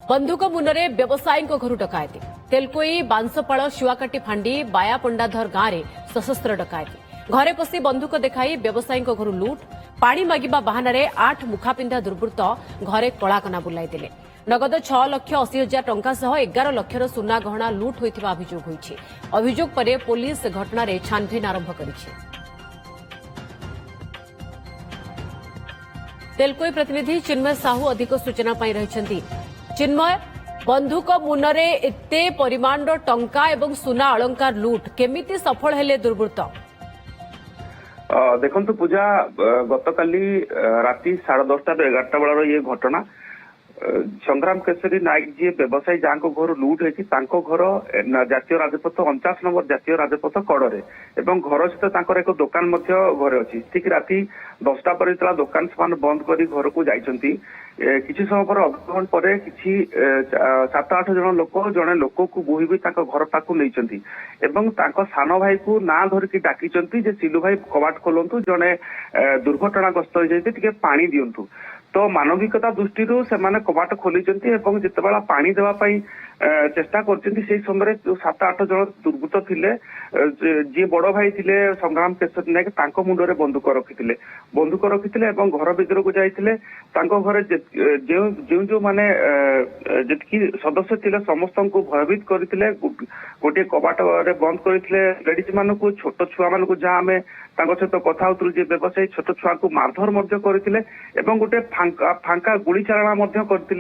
बंधुक मुନରେ ବ୍ୟବସାୟୀଙ୍କ ଘରୁ ଡକାୟତି ତେଲକୋଇ ବାଂଶପାଳ ଶୁଆକାଟି ଫାଣ୍ଡି ବାୟାପଣ୍ଡାଧର ଗାଁରେ ସଶସ୍ତ୍ର ଡକାୟତି ଘରେ ପଶି ବନ୍ଧୁକ ଦେଖାଇ ବ୍ୟବସାୟୀଙ୍କ ଘରୁ ଲୁଟ୍ ପାଣି ମାଗିବା ବାହାନାରେ 8 ମୁଖାପିନ୍ଧା ଦୁର୍ବୃତ୍ତ ଘରେ କଳାକନା ବୁଲାଇଦେଲେ ନଗଦ 6,80,000 ଟଙ୍କା ସହ 11 ଲକ୍ଷର ସୁନା ଗହଣା ଲୁଟ୍ ହୋଇଥିବା ଅଭିଯୋଗ ହୋଇଛି ଅଭିଯୋଗ ପରେ ପୁଲିସ ଘଟଣାରେ ଛାନଭିନ୍ ଆରମ୍ଭ କରିଛି तेलकोई प्रतिनिधि चिन्मय साहू अधिक सूचना पाई रहिछंती चिन्मय बंधुक मुନରେ एते परिमाण टंका एवं सुना अलंकार लूट केमिति सफल हेले दुर्बृत्त देखंतु पूजा गतकाली राति 10:30 ରୁ 11ଟା ବେଳର ये घटना संग्राम केसरी नायक जी व्यवसायी जहाँ घर लुट होती घर जातीय राजपथ 49 नंबर जातीय राजपथ कड़े एवं घर सहित एक दुकान घरे अच्छी ठीक राति 10टा पर दुकान से बंद कर घर को जाइछंती किसी समय पर अग्रहण पर किसी 7-8 जन लोक जड़े लोक को बोही भी घर पाक नहीं सान भाई को ना धरिकी डाकी सिलू भाई कबाट खोलतु जड़े दुर्घटनाग्रस्त हो जाए पानी दिंतु तो मानविकता दृष्टि से कबाट खोली जितेबाला पानी देवाई चेष्टा कर समय 7-8 जन दुर्बृत्त थिले जी बड़ भाई थिले संग्राम केसरी नायक मुंडरे बंदूक रखी घर भीतर को जाइए घरे जो जो माने जी सदस्य थिले समस्त को भयभीत करते गोटे कबाट बंद करते लेडीज मान को छोट छुआ मान जहाँ आम सहित कथा होतु व्यवसायी छोट छुआ को मारधर करते गोटे फांका गुड़ी चालना करते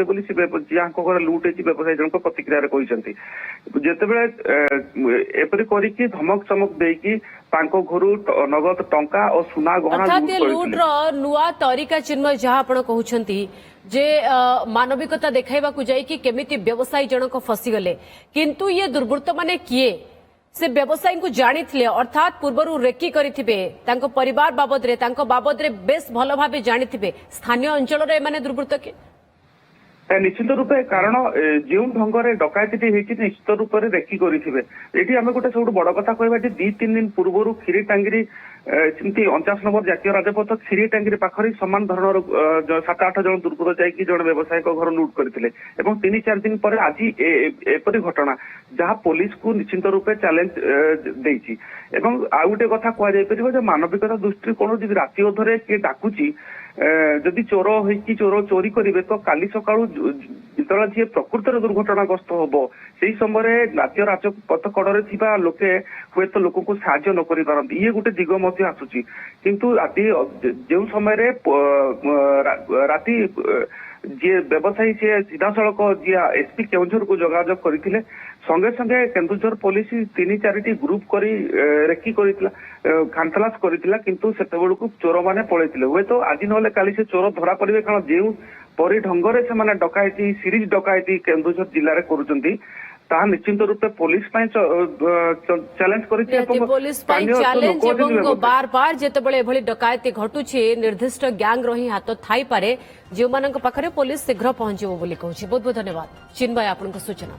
जहाँ घर लुट होती व्यवसायी जन प्रतिक्रिया जितेबले एपरी करिकी धमक चमक देकी घर नगद टंका और सुना गहना लुट नुआ तरीका चिन्मय जहाँ आपण कहउछंती जे मानविकता देखाइबा को जाई कि केमिति व्यवसायी जनक फसीगले किंतु ये दुर्बृत्त माने किए से व्यवसायी को जानी अर्थात पूर्व रेकी करिथिबे तांको परिवार बाबद रे बेस भल भाबे जानिथिबे स्थानीय अंचल रे माने दुर्बृत्त के निश्चित रूपे कारण जो ढंग से डकायती निश्चित रूप से रेकी करेंगे ये आम गोटे सब बड़ कथा कहवा 2-3 दिन पूर्व खीरी टांगी 49 नंबर जातीय राजपथ खीरी टांगी पाखरी सामान धरण 7-8 जन दुर्बृत्त जाकि जन व्यवसायी घर लुट करते 3-4 दिन पर आज एपरी घटना जहाँ पुलिस को निश्चित रूपे चैलेंज देती आउ गोटे कथा कह मानविकता दृष्टि कौन राति अधरे किए डाकुची जदि चोर होइकी चोर चोरी करेंगे तो काली सका जिते जी प्रकृत दुर्घटनाग्रस्त हम से समय जातीय राजपथ कड़े थी लोके हुए तो लोक को साहाय्य न कर ये गोटे दिग आसूची किंतु राति जो समय राति जी व्यवसायी सी सीधा सड़क जी एसपी केउझर को जोगाजोग करते संगे संगे केन्दुझर पुलिस 3-4टी ग्रुप करी रेकी खानतलाश करथिला किंतु सेतेबेल को चोर माने पळैथिले हुए तो आज नले काली से चोर धरा पड़े कारण जो परी ढंगरे से माने डकायती सीरीज डकायती केन्दुझर जिले में करुचंती ता निश्चित रूपे पुलिस चैलेंज पुलिस चैलेंज बार बार जितेबाला एभली डकायती घटुछि निर्दिष्ट गैंग रही हाथ थाई पारे जो मानक पाखरे पुलिस शीघ्र पहुंचबो बोली कहूछि बहुत बहुत धन्यवाद चिन्मय आपनक सूचना।